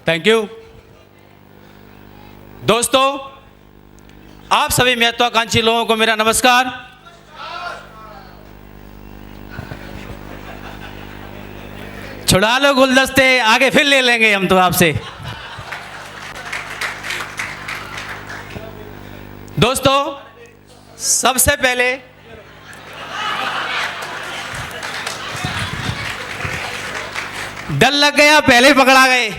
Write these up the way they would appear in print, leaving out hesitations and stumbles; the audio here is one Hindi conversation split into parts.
Thank you. दोस्तों, आप सभी महत्वाकांक्षी लोगों को मेरा नमस्कार। छुड़ा लो गुलदस्ते, आगे फिर ले लेंगे हम तो आपसे। दोस्तों, सबसे पहले डर लग गया, पहले ही पकड़ा गए।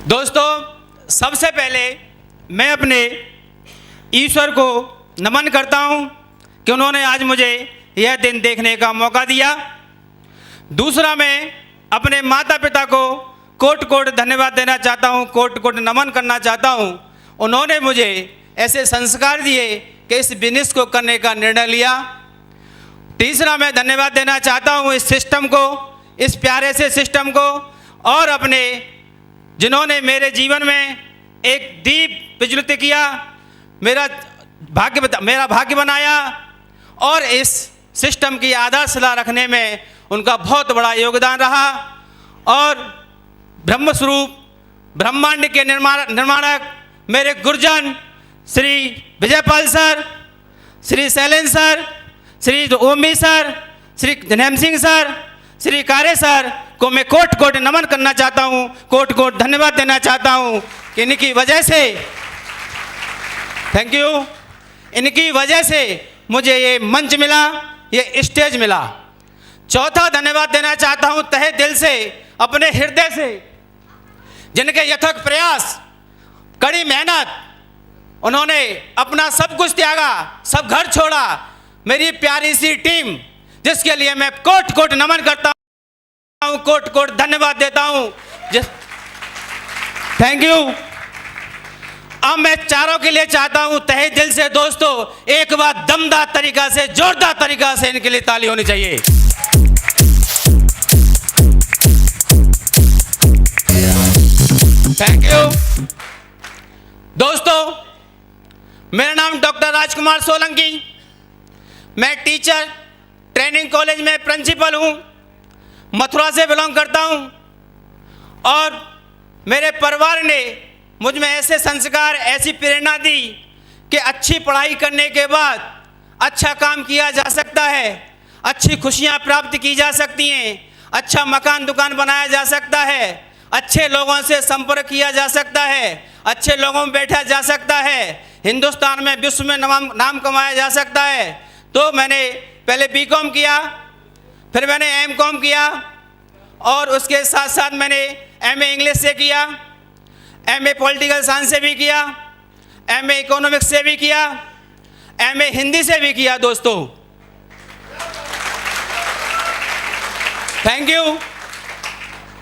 दोस्तों, सबसे पहले मैं अपने ईश्वर को नमन करता हूं कि उन्होंने आज मुझे यह दिन देखने का मौका दिया। दूसरा, मैं अपने माता पिता को कोट कोट धन्यवाद देना चाहता हूं, कोट कोट नमन करना चाहता हूं। उन्होंने मुझे ऐसे संस्कार दिए कि इस बिजनेस को करने का निर्णय लिया। तीसरा, मैं धन्यवाद देना चाहता हूं इस सिस्टम को, इस प्यारे से सिस्टम को, और अपने जिन्होंने मेरे जीवन में एक दीप प्रज्वलित किया, मेरा भाग्य बनाया, और इस सिस्टम की आधारशिला रखने में उनका बहुत बड़ा योगदान रहा। और ब्रह्मस्वरूप ब्रह्मांड के निर्माणक मेरे गुरुजन श्री विजयपाल सर, श्री शैलेंद्र सर, श्री ओमी सर, श्री जनेम सिंह सर, श्री कारे सर को मैं कोट कोट नमन करना चाहता हूँ, कोट कोट धन्यवाद देना चाहता हूँ कि इनकी वजह से, थैंक यू, इनकी वजह से मुझे ये मंच मिला, ये स्टेज मिला। चौथा, धन्यवाद देना चाहता हूँ तहे दिल से, अपने हृदय से, जिनके यथक प्रयास, कड़ी मेहनत, उन्होंने अपना सब कुछ त्यागा, सब घर छोड़ा, मेरी प्यारी सी टीम, जिसके लिए मैं कोट कोट नमन करता हूँ, कोट कोट धन्यवाद देता हूँ। Thank you. अब मैं चारों के लिए चाहता हूँ तहे दिल से दोस्तों, एक बार दमदार तरीका से, जोरदार तरीका से इनके लिए ताली होनी चाहिए। Thank you. दोस्तों, मेरा नाम डॉक्टर राजकुमार सोलंकी, मैं टीचर ट्रेनिंग कॉलेज में प्रिंसिपल हूँ, मथुरा से बिलोंग करता हूँ। और मेरे परिवार ने मुझ में ऐसे संस्कार, ऐसी प्रेरणा दी कि अच्छी पढ़ाई करने के बाद अच्छा काम किया जा सकता है, अच्छी खुशियाँ प्राप्त की जा सकती हैं, अच्छा मकान दुकान बनाया जा सकता है, अच्छे लोगों से संपर्क किया जा सकता है, अच्छे लोगों में बैठा जा सकता है, हिंदुस्तान में, विश्व में नाम कमाया जा सकता है। तो मैंने पहले बीकॉम किया, फिर मैंने एमकॉम किया, और उसके साथ साथ मैंने एमए इंग्लिश से किया, एमए पॉलिटिकल साइंस से भी किया, एमए इकोनॉमिक्स से भी किया, एमए हिंदी से भी किया। दोस्तों, थैंक यू।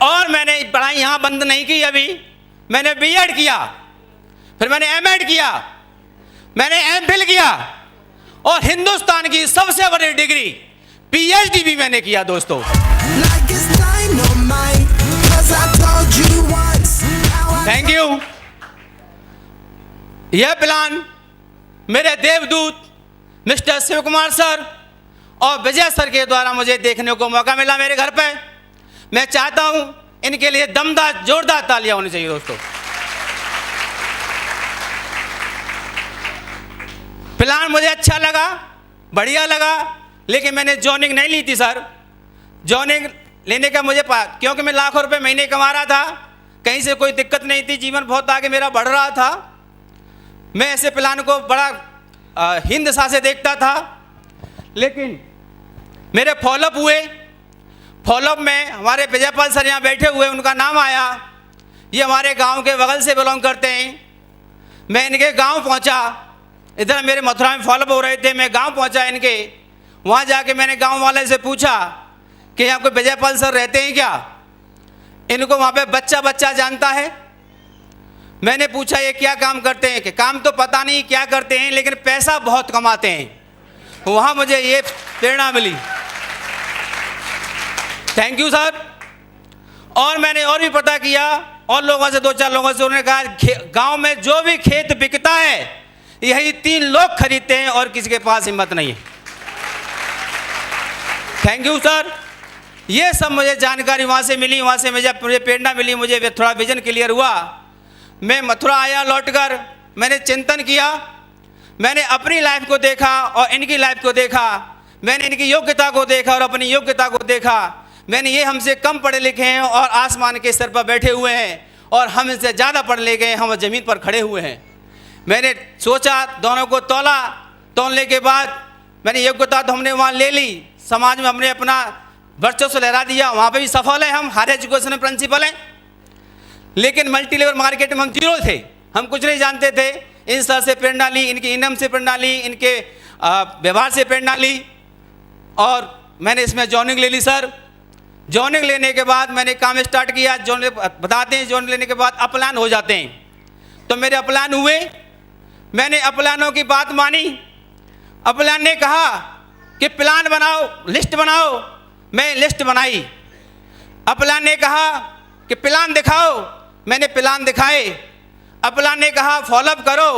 और मैंने पढ़ाई यहाँ बंद नहीं की, अभी मैंने बीएड किया, फिर मैंने एमएड किया, मैंने एमफिल किया, और हिंदुस्तान की सबसे बड़ी डिग्री पीएचडी भी मैंने किया। दोस्तों, थैंक यू। यह प्लान मेरे देवदूत मिस्टर शिव कुमार सर और विजय सर के द्वारा मुझे देखने को मौका मिला मेरे घर पे। मैं चाहता हूं इनके लिए दमदार जोरदार तालियां होनी चाहिए। दोस्तों, प्लान मुझे अच्छा लगा, बढ़िया लगा, लेकिन मैंने जॉइनिंग नहीं ली थी सर। जॉइनिंग लेने का मुझे क्योंकि मैं लाखों रुपए महीने कमा रहा था, कहीं से कोई दिक्कत नहीं थी, जीवन बहुत आगे मेरा बढ़ रहा था। मैं ऐसे प्लान को बड़ा हिंद सा से देखता था, लेकिन मेरे फॉलोअप हुए। फॉलोअप में हमारे विजयपाल सर यहाँ बैठे हुए, उनका नाम आया। ये हमारे गांव के बगल से बिलोंग करते हैं। मैं इनके गांव पहुँचा, इधर मेरे मथुरा में फॉलोअप हो रहे थे, मैं गांव पहुँचा इनके। वहाँ जाके मैंने गांव वाले से पूछा कि यहाँ कोई विजयपाल सर रहते हैं क्या। इनको वहाँ पे बच्चा जानता है। मैंने पूछा ये क्या काम करते हैं, कि काम तो पता नहीं क्या करते हैं, लेकिन पैसा बहुत कमाते हैं। वहाँ मुझे ये प्रेरणा मिली। Thank you sir. और मैंने और भी पता किया, और लोगों से, 2-4 लोगों से, उन्होंने कहा गांव में जो भी खेत बिकता है यही 3 लोग खरीदते हैं और किसी के पास हिम्मत नहीं है। Thank you sir. ये सब मुझे जानकारी वहाँ से मिली। वहाँ से मुझे प्रेरणा मिली, मुझे थोड़ा विजन क्लियर हुआ। मैं मथुरा आया, लौटकर मैंने चिंतन किया, मैंने अपनी लाइफ को देखा और इनकी लाइफ को देखा, मैंने इनकी योग्यता को देखा और अपनी योग्यता को देखा। मैंने ये हमसे कम पढ़े लिखे हैं और आसमान के स्तर पर बैठे हुए हैं, और हम इनसे ज़्यादा पढ़ लिखे हैं, हम ज़मीन पर खड़े हुए हैं। मैंने सोचा, दोनों को तोला, तोलने के बाद मैंने योग्यता तो हमने वहाँ ले ली, समाज में हमने अपना वर्चस्व लहरा दिया, वहाँ पे भी सफल है हम, हायर एजुकेशन में प्रिंसिपल हैं। लेकिन मल्टी लेवल मार्केट में हम जीरो थे, हम कुछ नहीं जानते थे। इन सर से प्रेरणा ली, इनके इनम से प्रेरणा ली, इनके व्यवहार से प्रेरणा ली, और मैंने इसमें जॉइनिंग ले ली सर। जॉइनिंग लेने के बाद मैंने काम स्टार्ट किया। जॉइनिंग बताते हैं, जॉइनिंग लेने के बाद अपलान हो जाते हैं, तो मेरे अपलान हुए। मैंने अपलानों की बात मानी। अपलान ने कहा कि प्लान बनाओ, लिस्ट बनाओ, मैं लिस्ट बनाई। अपलान ने कहा कि प्लान दिखाओ, मैंने प्लान दिखाए। अपलान ने कहा फॉलोअप करो,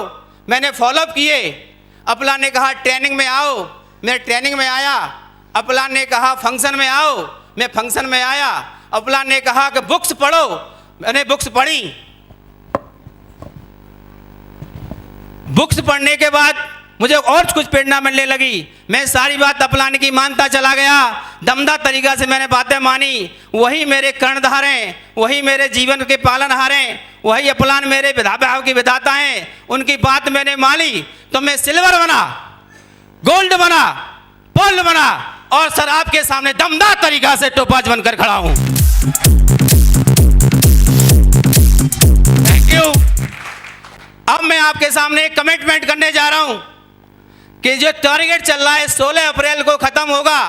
मैंने फॉलोअप किए। अपलान ने कहा ट्रेनिंग में आओ, मैं ट्रेनिंग में आया। अपलान ने कहा फंक्शन में आओ, मैं फंक्शन में आया। अपलान ने कहा कि बुक्स पढ़ो, मैंने बुक्स पढ़ी। बुक्स पढ़ने के बाद मुझे और कुछ प्रेरणा मिलने लगी। मैं सारी बात अपलान की मानता चला गया, दमदार तरीका से मैंने बातें मानी। वही मेरे कर्णधार हैं, वही मेरे जीवन के पालनहार हैं, वही अपलान मेरे विधाभाव की विधाता हैं। उनकी बात मैंने मानी तो मैं सिल्वर बना, गोल्ड बना, पर्ल बना, और सर आपके सामने दमदार तरीका से टोपाज बनकर खड़ा हूं। Thank you. अब मैं आपके सामने एक कमिटमेंट करने जा रहा हूं कि जो टारगेट चल रहा है 16 अप्रैल को खत्म होगा।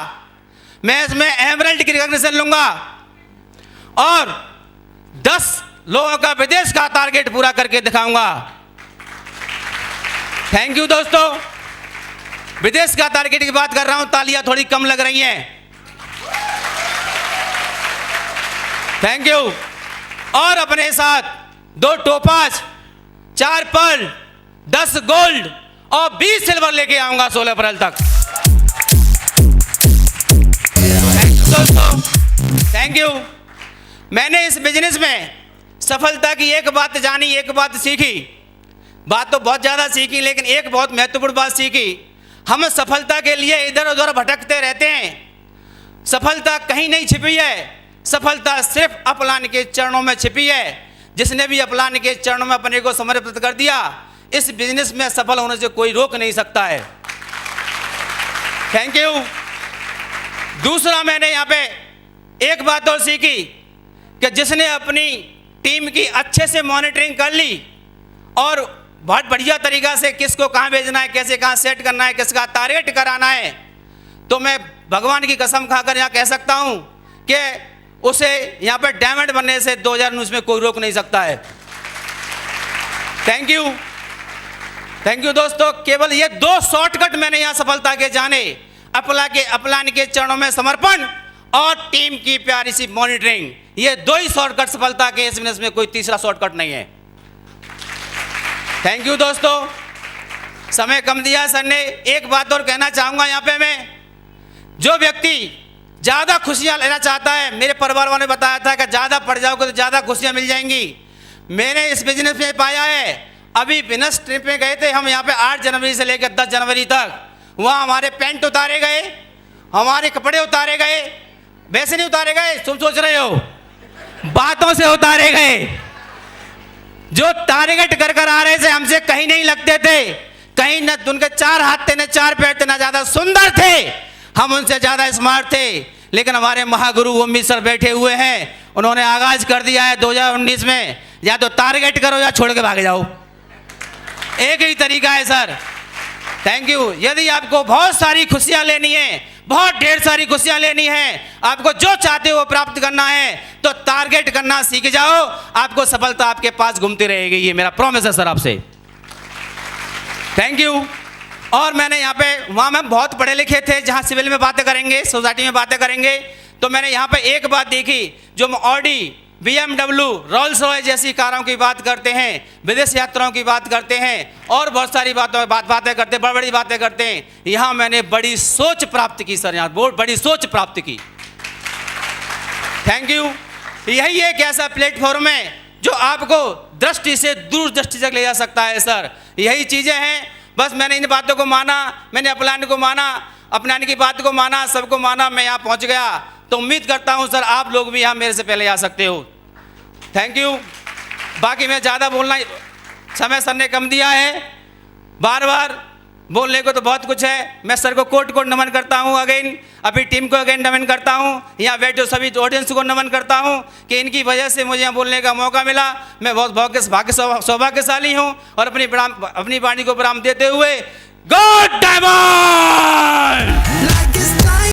मैं इसमें एमरल्ड की रिकॉग्निशन लूंगा और 10 लोगों का विदेश का टारगेट पूरा करके दिखाऊंगा। थैंक यू दोस्तों। विदेश का टारगेट की बात कर रहा हूं, तालियां थोड़ी कम लग रही हैं। Thank you. और अपने साथ 2 टोपाज, 4 पर्ल, 10 गोल्ड और 20 सिल्वर लेके आऊंगा 16 अप्रैल तक। थैंक यू दोस्तों, थैंक यू। मैंने इस बिजनेस में सफलता की एक बात जानी, एक बात सीखी। बात तो बहुत ज़्यादा सीखी, लेकिन एक बहुत महत्वपूर्ण बात सीखी। हम सफलता के लिए इधर उधर भटकते रहते हैं। सफलता कहीं नहीं छिपी है, सफलता सिर्फ अपलान के चरणों में छिपी है। जिसने भी अपलान के चरणों में अपने को समर्पित कर दिया, इस बिजनेस में सफल होने से कोई रोक नहीं सकता है। Thank you. दूसरा, मैंने यहाँ पे एक बात और सीखी कि जिसने अपनी टीम की अच्छे से मॉनिटरिंग कर ली और बहुत बढ़िया तरीका से किसको कहाँ भेजना है, कैसे कहाँ सेट करना है, किसका टारगेट कराना है, तो मैं भगवान की कसम खाकर यहाँ कह सकता हूँ कि उसे यहाँ पे डायमंड बनने से 2019 में कोई रोक नहीं सकता है। थैंक यू, थैंक यू दोस्तों। केवल ये 2 शॉर्टकट मैंने यहाँ सफलता के जाने, अपलान के चरणों में समर्पण और टीम की प्यारी सी मॉनिटरिंग, ये 2 ही शॉर्टकट सफलता के इस बिजनेस में, कोई तीसरा शॉर्टकट नहीं है। थैंक यू दोस्तों। समय कम दिया सर ने। एक बात और कहना चाहूँगा यहाँ पे मैं, जो व्यक्ति ज़्यादा खुशियाँ लेना चाहता है, मेरे परिवार वालों ने बताया था कि ज़्यादा पढ़ जाओगे तो ज़्यादा खुशियाँ मिल जाएंगी। मैंने इस बिजनेस में पाया है। अभी बिजनेस ट्रिप में गए थे हम, यहाँ पे 8 जनवरी से लेकर 10 जनवरी तक। वहाँ हमारे पेंट उतारे गए, हमारे कपड़े उतारे गए। वैसे नहीं उतारे गए, तुम सोच रहे हो, बातों से उतारे गए। जो टारगेट कर आ रहे थे, हमसे कहीं नहीं लगते थे, कहीं न उनके 4 हाथ थे, न 4 पैर थे, न ज़्यादा सुंदर थे, हम उनसे ज़्यादा स्मार्ट थे। लेकिन हमारे महागुरु ओमी सर बैठे हुए हैं, उन्होंने आगाज कर दिया है 2019 में, या तो टारगेट करो या छोड़ के भाग जाओ। एक ही तरीका है सर। Thank you. यदि आपको बहुत सारी खुशियाँ लेनी है, बहुत ढेर सारी खुशियाँ लेनी है, आपको जो चाहते हो वो प्राप्त करना है, तो टारगेट करना सीख जाओ, आपको सफलता आपके पास घूमती रहेगी। ये मेरा प्रॉमिस है सर आपसे। Thank you. और मैंने यहाँ पे, वहाँ में बहुत पढ़े लिखे थे, जहाँ सिविल में बातें करेंगे, सोसाइटी में बातें करेंगे, तो मैंने यहाँ पे एक बात देखी, जो ऑडी, BMW, रोल्स रॉयस जैसी कारों की बात करते हैं, विदेश यात्राओं की बात करते हैं, और बहुत सारी बातें करते हैं, बड़ी बड़ी बातें करते हैं। यहाँ मैंने बड़ी सोच प्राप्त की सर, यहाँ बहुत बड़ी सोच प्राप्त की। Thank you. यही एक ऐसा प्लेटफॉर्म है जो आपको दृष्टि से दूरदृष्टि तक ले जा सकता है सर। यही चीज़ें हैं। बस मैंने इन बातों को माना, मैंने अपलाइन को माना, अपनान की बात को माना, सबको माना, मैं यहाँ पहुँच गया। तो उम्मीद करता हूँ सर आप लोग भी यहाँ मेरे से पहले आ सकते हो। Thank you. बाकी मैं ज़्यादा बोलना, समय सर ने कम दिया है, बार बार बोलने को तो बहुत कुछ है। मैं सर को कोट कोट नमन करता हूँ अगेन, अभी टीम को अगेन नमन करता हूँ, यहाँ बैठे सभी ऑडियंस को नमन करता हूँ कि इनकी वजह से मुझे यहाँ बोलने का मौका मिला। मैं बहुत सौभाग्यशाली हूँ और अपनी वाणी को प्रणाम देते हुए गॉड डायमंड।